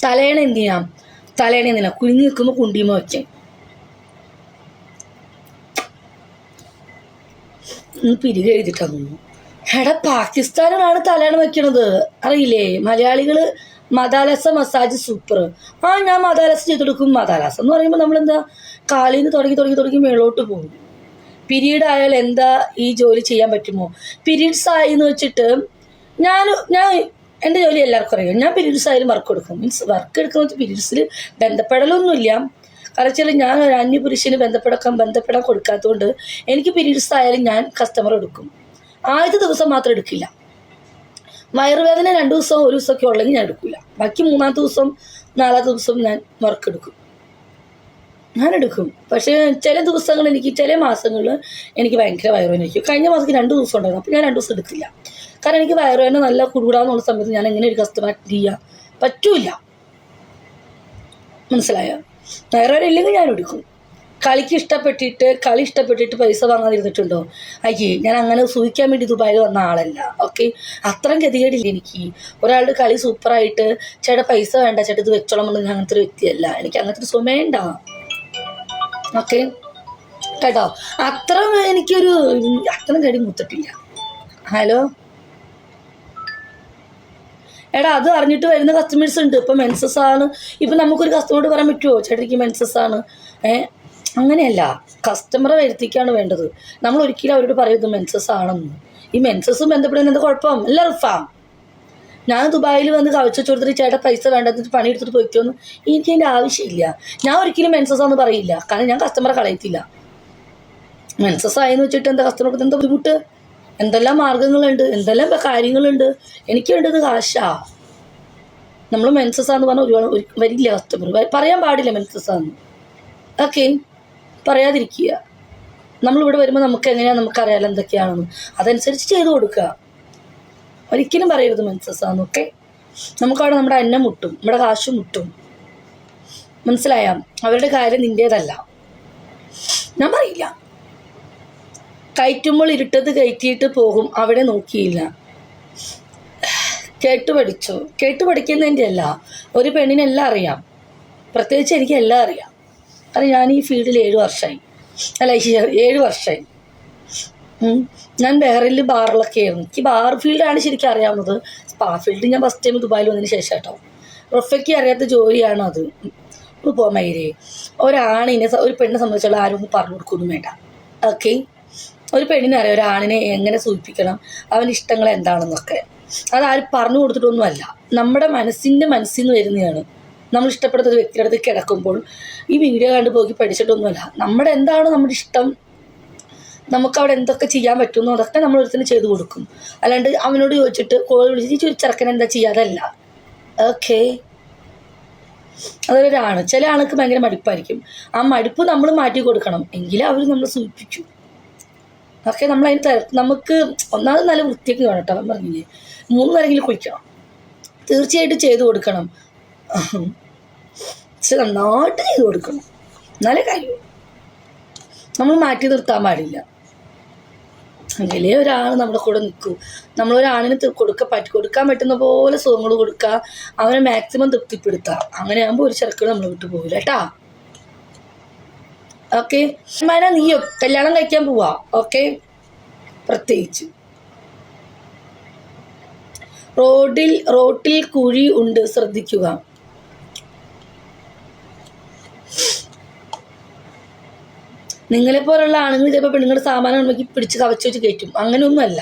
തലേണ എന്തിനാ കുഞ്ഞു നിൽക്കുമ്പോൾ കുണ്ടിയുമ വെക്കാൻ. പിരികെ എഴുതിട്ടാ തോന്നുന്നു. എടാ പാകിസ്ഥാനിലാണ് തലേണ വെക്കണത്, അറിയില്ലേ? മലയാളികൾ മദാലസ മസാജ് സൂപ്പർ. ഞാൻ മദാലസ ചെയ്തെടുക്കും. മദാലസ എന്ന് പറയുമ്പോൾ നമ്മളെന്താ കാലിൽ നിന്ന് തുടങ്ങി മേളോട്ട് പോകും. പീരീഡ് ആയാൽ എന്താ ഈ ജോലി ചെയ്യാൻ പറ്റുമോ? പീരീഡ്സ് ആയി എന്ന് വെച്ചിട്ട് ഞാൻ എൻ്റെ ജോലി എല്ലാവർക്കും അറിയാം. ഞാൻ പീരീഡ്സ് ആയാലും വർക്ക് കൊടുക്കും. മീൻസ് വർക്ക് എടുക്കുന്ന വെച്ചാൽ പീരീഡ്സിൽ ബന്ധപ്പെടലൊന്നുമില്ല. കാരണം വെച്ചാൽ ഞാൻ ഒരു അന്യപുരുഷന് ബന്ധപ്പെടാൻ കൊടുക്കാത്തതുകൊണ്ട് എനിക്ക് പീരീഡ്സ് ആയാലും ഞാൻ കസ്റ്റമർ എടുക്കും. ആദ്യത്തെ ദിവസം മാത്രം എടുക്കില്ല. വയറുവേദന 2 ദിവസം 1 ദിവസമൊക്കെ ഉള്ളെങ്കിൽ ഞാൻ എടുക്കില്ല. ബാക്കി 3-ാമത്തെ ദിവസം 4-ാമത്തെ ദിവസം ഞാൻ വർക്ക് എടുക്കും. പക്ഷേ ചില മാസങ്ങളിൽ എനിക്ക് ഭയങ്കര വയറുവേദന ആയിരിക്കും. കഴിഞ്ഞ മാസത്തിൽ 2 ദിവസം ഉണ്ടായിരുന്നു. അപ്പോൾ ഞാൻ 2 ദിവസം എടുത്തില്ല. കാരണം എനിക്ക് വയറുവേദന നല്ല കൂടാന്നുള്ള സമയത്ത് ഞാൻ എങ്ങനെ ഒരു കസ്റ്റമർ അറ്റൻഡ് ചെയ്യാൻ പറ്റൂല. മനസ്സിലായോ? വയറുവേദന ഇല്ലെങ്കിൽ ഞാൻ എടുക്കും. കളി ഇഷ്ടപ്പെട്ടിട്ട് പൈസ വാങ്ങാതിരുന്നിട്ടുണ്ടോ? ഞാൻ അങ്ങനെ സൂഹിക്കാൻ വേണ്ടി ദുബായിൽ വന്ന ആളല്ല. ഓക്കെ, അത്രയും ഗതികേടില്ല എനിക്ക്. ഒരാളുടെ കളി സൂപ്പറായിട്ട് ചേട്ടാ പൈസ വേണ്ട, ചേട്ടാ ഇത് വെച്ചോളം എന്ന് അങ്ങനത്തെ ഒരു വ്യക്തിയല്ല. എനിക്ക് അങ്ങനത്തെ ഒരു സുഖം വേണ്ട. ഓക്കെ കേട്ടോ, അത്രയും കടി മുത്തിട്ടില്ല. ഹലോ എടാ, അത് അറിഞ്ഞിട്ട് വരുന്ന കസ്റ്റമേഴ്സ് ഉണ്ട്. ഇപ്പം മെൻസസ് ആണ്. ഇപ്പം നമുക്കൊരു കസ്റ്റമറോട് പറയാൻ പറ്റുമോ ചേട്ടനിക്ക് മെൻസസ് ആണ്? അങ്ങനെയല്ല, കസ്റ്റമറെ വരുത്തിക്കാണ് വേണ്ടത്. നമ്മൾ ഒരിക്കലും അവരോട് പറയുന്നത് മെൻസസ് ആണെന്ന്. ഈ മെൻസസും ബന്ധപ്പെടുന്ന എന്താ കുഴപ്പം? അല്ല റിഫാം, ഞാൻ ദുബായിൽ വന്ന് കവച്ചു കൊടുത്തിട്ട് ചേട്ടാ പൈസ വേണ്ടതിട്ട് പണിയെടുത്തിട്ട് പോയിക്കോന്ന് എനിക്ക് അതിൻ്റെ ആവശ്യമില്ല. ഞാൻ ഒരിക്കലും മെൻസസ് ആണെന്ന് പറയില്ല. കാരണം ഞാൻ കസ്റ്റമറെ കളയത്തില്ല. മെൻസസ് ആയെന്ന് വെച്ചിട്ട് എന്താ കസ്റ്റമർക്ക് എന്താ ബുദ്ധിമുട്ട്? എന്തെല്ലാം മാർഗങ്ങളുണ്ട്, എന്തെല്ലാം കാര്യങ്ങളുണ്ട്. എനിക്ക് വേണ്ടത് കാശാ. നമ്മൾ മെൻസസ് ആണെന്ന് പറഞ്ഞാൽ ഒരുപാട് വരില്ല കസ്റ്റമർ. പറയാൻ പാടില്ല മെൻസസ് ആണെന്ന്. ഓക്കെ, പറയാതിരിക്കുക. നമ്മളിവിടെ വരുമ്പോൾ നമുക്കറിയാലോ എന്തൊക്കെയാണെന്ന്. അതനുസരിച്ച് ചെയ്ത് കൊടുക്കുക. ഒരിക്കലും പറയരുത് മെൻസസ് ആണെന്ന്. ഓക്കെ, നമുക്കവിടെ നമ്മുടെ അന്നം മുട്ടും, നമ്മുടെ കാശ് മുട്ടും. മനസ്സിലായ? അവരുടെ കാര്യം നിൻ്റേതല്ല. ഞാൻ പറയില്ല. കയറ്റുമ്പോൾ ഇരുട്ടത് കയറ്റിയിട്ട് പോകും, അവിടെ നോക്കിയില്ല. കേട്ട് പഠിക്കുന്നതിൻ്റെ അല്ല. ഒരു പെണ്ണിനെല്ലാം അറിയാം. പ്രത്യേകിച്ച് എനിക്ക് എല്ലാം അറിയാം. കാരണം ഞാൻ ഈ ഫീൽഡിൽ 7 വർഷമായി. ഞാൻ ബഹ്റിനിൽ ബാറിലൊക്കെ ആയിരുന്നു. എനിക്ക് ബാർ ഫീൽഡാണ് ശരിക്കും അറിയാവുന്നത്. സ്പാ ഫീൽഡ് ഞാൻ ഫസ്റ്റ് ടൈം ദുബായിൽ വന്നതിന് ശേഷം കേട്ടോ. റൊഫയ്ക്ക് അറിയാത്ത ജോലിയാണ് അത്. പോമയിലേ ഒരു പെണ്ണിനെ സംബന്ധിച്ചുള്ള ആരും പറഞ്ഞു കൊടുക്കൊന്നും വേണ്ട. ഓക്കെ, ഒരു പെണ്ണിനെ അറിയാം ഒരാണിനെ എങ്ങനെ സൂചിപ്പിക്കണം, അവൻ്റെ ഇഷ്ടങ്ങൾ എന്താണെന്നൊക്കെ. അതാരും പറഞ്ഞു കൊടുത്തിട്ടൊന്നുമല്ല. നമ്മുടെ മനസ്സിൽ നിന്ന് വരുന്നതാണ്. നമ്മൾ ഇഷ്ടപ്പെടുന്ന ഒരു വ്യക്തിയുടെ അടുത്ത് കിടക്കുമ്പോൾ ഈ വീഡിയോ കണ്ട് പോയി പഠിച്ചിട്ടൊന്നുമല്ല. നമ്മുടെ ഇഷ്ടം, നമുക്കവിടെ എന്തൊക്കെ ചെയ്യാൻ പറ്റുമോ അതൊക്കെ നമ്മൾ ഒരുത്തിന് ചെയ്തു കൊടുക്കും. അല്ലാണ്ട് അവനോട് ചോദിച്ചിട്ട് കോൾ വിളിച്ച് ചെറുക്കൻ എന്താ ചെയ്യാതല്ല. ഓക്കെ, അതൊരാണ്. ചില ആൾക്ക് ഭയങ്കര മടുപ്പായിരിക്കും. ആ മടുപ്പ് നമ്മൾ മാറ്റി കൊടുക്കണം, എങ്കിലും അവർ നമ്മൾ സൂചിപ്പിച്ചു. ഓക്കെ, നമുക്ക് ഒന്നാമത് നല്ല വൃത്തിയൊക്കെ വേണം കേട്ടോ. അവൻ പറഞ്ഞില്ലേ 3 നേരമെങ്കിലും കുളിക്കണം. തീർച്ചയായിട്ടും ചെയ്തു കൊടുക്കണം. പക്ഷെ നന്നായിട്ട് ചെയ്തു കൊടുക്കണം. നല്ല കാര്യം. നമ്മൾ മാറ്റി നിർത്താൻ പാടില്ല. എങ്കിലേ ഒരാൾ നമ്മുടെ കൂടെ നിൽക്കൂ. നമ്മളൊരാണിന് കൊടുക്കാൻ പറ്റുന്ന പോലെ സുഖങ്ങൾ കൊടുക്കുക, അവനെ മാക്സിമം തൃപ്തിപ്പെടുത്തുക. അങ്ങനെയാകുമ്പോൾ ഒരു ചെറുക്കൾ നമ്മൾ വിട്ടു പോകില്ല കേട്ടാ. ഓക്കെ, നീയോ കല്യാണം കഴിക്കാൻ പോവാ? ഓക്കെ, പ്രത്യേകിച്ച് റോട്ടിൽ കുഴി ഉണ്ട്, ശ്രദ്ധിക്കുക. നിങ്ങളെപ്പോലുള്ള ആണുങ്ങൾ ചിലപ്പോൾ പെണ്ണുങ്ങളുടെ സാമാനം നോക്കി പിടിച്ച് കവച്ച് വെച്ച് കയറ്റും. അങ്ങനെയൊന്നുമല്ല.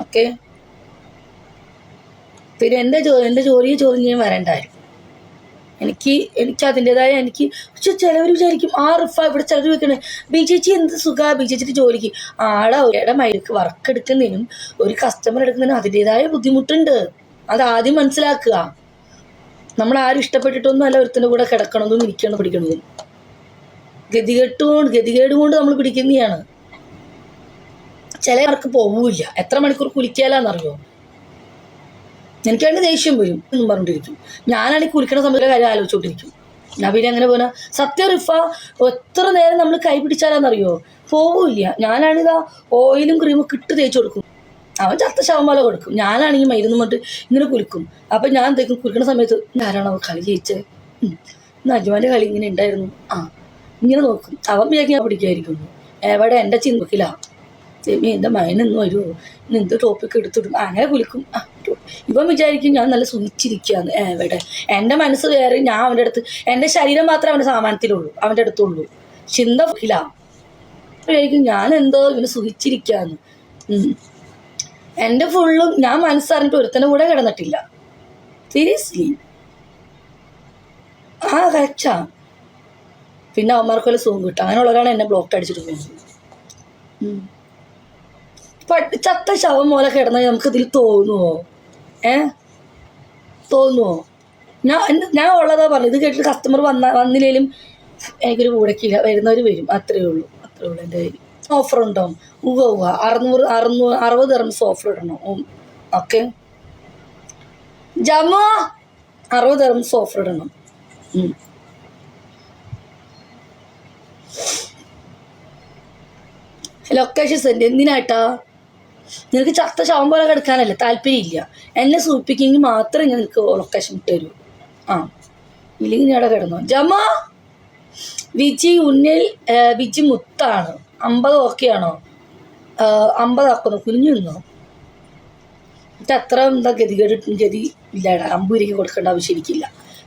ഓക്കെ, പിന്നെ എൻ്റെ ജോലിയെ ചോദ്യം ചെയ്യാൻ വരണ്ടായിരുന്നു. എനിക്ക് അതിൻ്റെതായ പക്ഷെ ചിലവർ വിചാരിക്കും റിഫ ഇവിടെ ചിലർ വെക്കണേ ബിജേച്ചി എന്ത് സുഖമാണ് ബിജേച്ചിയുടെ ജോലിക്ക്. ഒരേടെ മൈക്ക് വർക്ക് എടുക്കുന്നതിനും ഒരു കസ്റ്റമർ എടുക്കുന്നതിനും അതിൻ്റെതായ ബുദ്ധിമുട്ടുണ്ട്. അതാദ്യം മനസ്സിലാക്കുക. നമ്മളാരും ഇഷ്ടപ്പെട്ടിട്ടൊന്നും അല്ല ഒരുത്തിൻ്റെ കൂടെ കിടക്കണതും ഇരിക്കണം പിടിക്കണതും. ഗതികേട് കൊണ്ട് നമ്മൾ പിടിക്കുന്നതാണ്. ചിലർക്ക് പോവില്ല. എത്ര മണിക്കൂർ കുലിക്കാലാന്നറിയോ? എനിക്കാണ്ട് ദേഷ്യം വരും എന്നും പറഞ്ഞിട്ടിരിക്കും. ഞാനാണെങ്കിൽ കുലിക്കണ സമയത്ത് കാര്യം ആലോചിച്ചോണ്ടിരിക്കും. ഞാൻ പിന്നെ അങ്ങനെ പോനാ സത്യം റിഫ എത്ര നേരം നമ്മൾ കൈ പിടിച്ചാലാന്നറിയോ? പോവില്ല. ഞാനാണിതാ ഓയിലും ക്രീമും ഇട്ട് തേച്ച് കൊടുക്കും. അവൻ ചത്ത ശവം പോലെ കൊടുക്കും. ഞാനാണെങ്കിൽ മരുന്ന് കൊണ്ട് ഇങ്ങനെ കുലുക്കും. അപ്പം ഞാൻ എന്തെങ്കിലും കുലുക്കുന്ന സമയത്ത് ആരാണ് അവൾ കളി ജയിച്ചത്, ഇന്ന് അജുമാൻ്റെ കളി ഇങ്ങനെ ഉണ്ടായിരുന്നു, ഇങ്ങനെ നോക്കും. അവൻ വിചാരിക്കും ഞാൻ പിടിക്കുമായിരിക്കുന്നു. എവിടെ എൻ്റെ ചിന്തിക്കില്ല, ചെമ്മി എൻ്റെ മൈനൊന്നും വരുമോ, ഇന്ന് എന്ത് ടോപ്പിക്ക് എടുത്തിടും, അങ്ങനെ കുലിക്കും. ഇവൻ വിചാരിക്കും ഞാൻ നല്ല സുഖിച്ചിരിക്കുകയാണ്. എവിടെ എൻ്റെ മനസ്സ് വേറെ, ഞാൻ അവൻ്റെ അടുത്ത്, എൻ്റെ ശരീരം മാത്രമേ അവൻ്റെ സാമാനത്തിലുള്ളൂ, അവൻ്റെ അടുത്തുള്ളൂ. ചിന്ത ഇല്ല. വിചാരിക്കും ഞാൻ എന്തോ ഇവന് സുഖിച്ചിരിക്കുകയാണ്. എൻ്റെ ഫുള്ളും ഞാൻ മനസ്സറിഞ്ഞിട്ട് ഒരുത്തന്നെ കൂടെ കിടന്നിട്ടില്ല. സീരിയസ്ലി കച്ചാ. പിന്നെ അവന്മാർക്കൊല്ല സുഖം കിട്ടും. അങ്ങനെയുള്ളവരാണ് എന്നെ ബ്ലോക്ക് അടിച്ചിട്ട് പോകുന്നത്. ചത്ത ശവം പോലെ കിടന്നാൽ നമുക്ക് ഇതിൽ തോന്നുമോ? തോന്നുമോ? ഞാൻ ഉള്ളതാ പറഞ്ഞു. ഇത് കേട്ടിട്ട് കസ്റ്റമർ വന്നില്ലേലും എനിക്കൊരു കൂടക്കില്ല, വരുന്നവർ വരും, അത്രേ ഉള്ളൂ എൻ്റെ കാര്യം. ഓഫർ ഉണ്ടോ? 60 ദിർഹംസ് ഓഫർ ഇടണം. ഓക്കെ ജമ 60 ദിർഹംസ് ഓഫർ ഇടണം. Location send. എന്തിനാട്ടാ? നിനക്ക് ചത്ത ശവം പോലെ കിടക്കാനല്ലേ താല്പര്യമില്ല. എന്നെ സൂചിപ്പിക്കെങ്കിൽ മാത്രമേ ഞാൻ നിനക്ക് ലൊക്കേഷൻ ഇട്ട് തരൂ. ഇല്ലെങ്കിൽ ഞാൻ അവിടെ കിടന്നോ. ജമ വിജി ഉന്നിൽ വിജി മുത്താണ്. 50 ഓക്കെയാണോ? 50 ആക്കുന്നു. കുഞ്ഞു നിന്നോ? എന്നിട്ട് അത്ര എന്താ ഗതി ഇല്ലടാ. 50 രൂപയ്ക്ക് കൊടുക്കേണ്ട ആവശ്യമില്ല.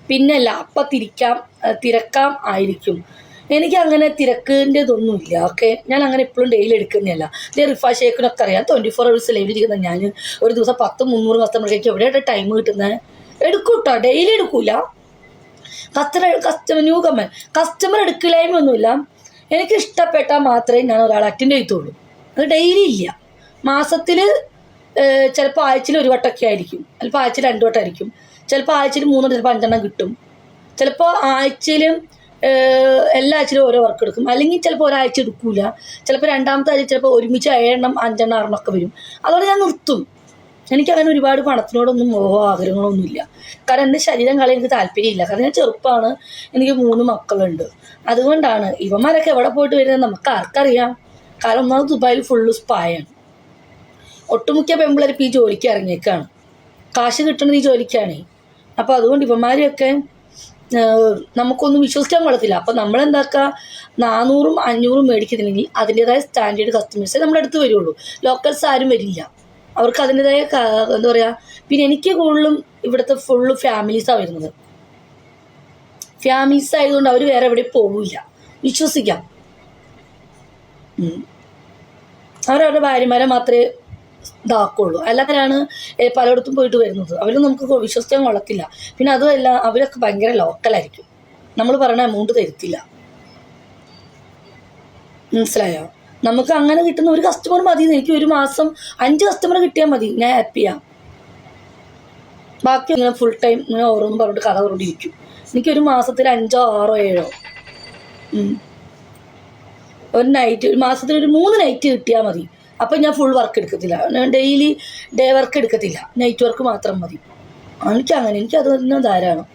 പിന്നല്ല അപ്പം തിരക്കാം ആയിരിക്കും. എനിക്ക് അങ്ങനെ തിരക്കിൻ്റെ ഇതൊന്നുമില്ല. ഓക്കെ, ഞാൻ അങ്ങനെ എപ്പോഴും ഡെയിലി എടുക്കുന്നതല്ല. റിഫാ ഷേഖിനൊക്കെ അറിയാം. 24 hours ലൈവിലിരിക്കുന്ന ഞാൻ ഒരു ദിവസം 100-300 കസ്റ്റമർക്ക് എവിടെയായിട്ട് ടൈം കിട്ടുന്നത്? എടുക്കും കേട്ടോ, ഡെയിലി എടുക്കൂല. കസ്റ്റമർ എടുക്കലായ്മയൊന്നുമില്ല. എനിക്ക് ഇഷ്ടപ്പെട്ടാൽ മാത്രമേ ഞാൻ ഒരാളെ അറ്റൻഡ് ചെയ്യത്തുള്ളൂ. അത് ഡെയിലി ഇല്ല. മാസത്തിൽ ചിലപ്പോൾ ആഴ്ചയിൽ 1 വട്ടമൊക്കെ ആയിരിക്കും, ചിലപ്പോൾ ആഴ്ചയിൽ 2 വട്ടമായിരിക്കും, ചിലപ്പോൾ ആഴ്ചയിൽ 3, ചിലപ്പോൾ 5 എണ്ണം കിട്ടും. ചിലപ്പോൾ ആഴ്ചയിലും എല്ലാ ആഴ്ചയിലും ഓരോ വർക്ക് എടുക്കും. അല്ലെങ്കിൽ ചിലപ്പോൾ ഒരാഴ്ച എടുക്കൂല. ചിലപ്പോൾ രണ്ടാമത്തെ ആഴ്ച ചിലപ്പോൾ ഒരുമിച്ച് 7 എണ്ണം 5 എണ്ണം 6 എണ്ണമൊക്കെ വരും. അതോടെ ഞാൻ നിർത്തും. എനിക്കങ്ങനെ ഒരുപാട് പണത്തിനോടൊന്നും ആഗ്രഹങ്ങളൊന്നുമില്ല. കാരണം എൻ്റെ ശരീരം കളയാൻ എനിക്ക് താല്പര്യമില്ല. കാരണം ഞാൻ ചെറുപ്പമാണ്, എനിക്ക് 3 മക്കളുണ്ട്. അതുകൊണ്ടാണ്. ഇവന്മാരൊക്കെ എവിടെ പോയിട്ട് വരുന്നത് നമുക്ക് ആർക്കറിയാം. കാരണം ഒന്നാമത് ദുബായിൽ ഫുള്ള് സ്പായാണ്. ഒട്ടുമുക്ക പെമ്പിള്ളേർ ഇപ്പോൾ ഈ ജോലിക്ക് ഇറങ്ങിയേക്കാണ്. കാശ് കിട്ടുന്നത് ഈ ജോലിക്കാണ്. അപ്പോൾ അതുകൊണ്ട് ഇവന്മാരെയൊക്കെ നമുക്കൊന്നും വിശ്വസിക്കാൻ കൊള്ളത്തില്ല. അപ്പോൾ നമ്മളെന്താക്കുക, 400-ഉം 500-ഉം മേടിക്കുന്നില്ലെങ്കിൽ അതിൻ്റേതായ സ്റ്റാൻഡേർഡ് കസ്റ്റമേഴ്സേ നമ്മുടെ അടുത്ത് വരുള്ളൂ. ലോക്കൽസ് ആരും വരില്ല. അവർക്ക് അതിൻ്റേതായ എന്താ പറയുക. പിന്നെ എനിക്ക് കൂടുതലും ഇവിടുത്തെ ഫുള്ള് ഫാമിലീസാണ് വരുന്നത്. ഫാമിലീസ് ആയതുകൊണ്ട് അവർ വേറെ എവിടെ പോവില്ല, വിശ്വസിക്കാം. അവരവരുടെ ഭാര്യമാരെ മാത്രമേ ഇതാക്കുള്ളൂ. അല്ലാത്തവരാണ് പലയിടത്തും പോയിട്ട് വരുന്നത്. അവർ നമുക്ക് വിശ്വസിക്കാൻ കൊള്ളത്തില്ല. പിന്നെ അതുമല്ല, അവരൊക്കെ ഭയങ്കര ലോക്കലായിരിക്കും. നമ്മൾ പറയണ എമൗണ്ട് തരത്തില്ല. മനസ്സിലായോ? നമുക്ക് അങ്ങനെ കിട്ടുന്ന ഒരു കസ്റ്റമർ മതി. എനിക്ക് ഒരു മാസം 5 കസ്റ്റമർ കിട്ടിയാൽ മതി, ഞാൻ ഹാപ്പിയാണ്. ബാക്കി ഇങ്ങനെ ഫുൾ ടൈം ഇങ്ങനെ ഓരോന്നും പറഞ്ഞിട്ട് കഥ പറഞ്ഞിരിക്കും. എനിക്കൊരു മാസത്തിൽ 5, 6, 7 ഒരു നൈറ്റ്, ഒരു മാസത്തിൽ ഒരു 3 നൈറ്റ് കിട്ടിയാൽ മതി. അപ്പം ഞാൻ ഫുൾ വർക്ക് എടുക്കത്തില്ല. ഞാൻ ഡെയിലി ഡേ വർക്ക് എടുക്കത്തില്ല, നൈറ്റ് വർക്ക് മാത്രം മതി. എനിക്കങ്ങനെ, എനിക്കത് തന്നെ ധാരാളം.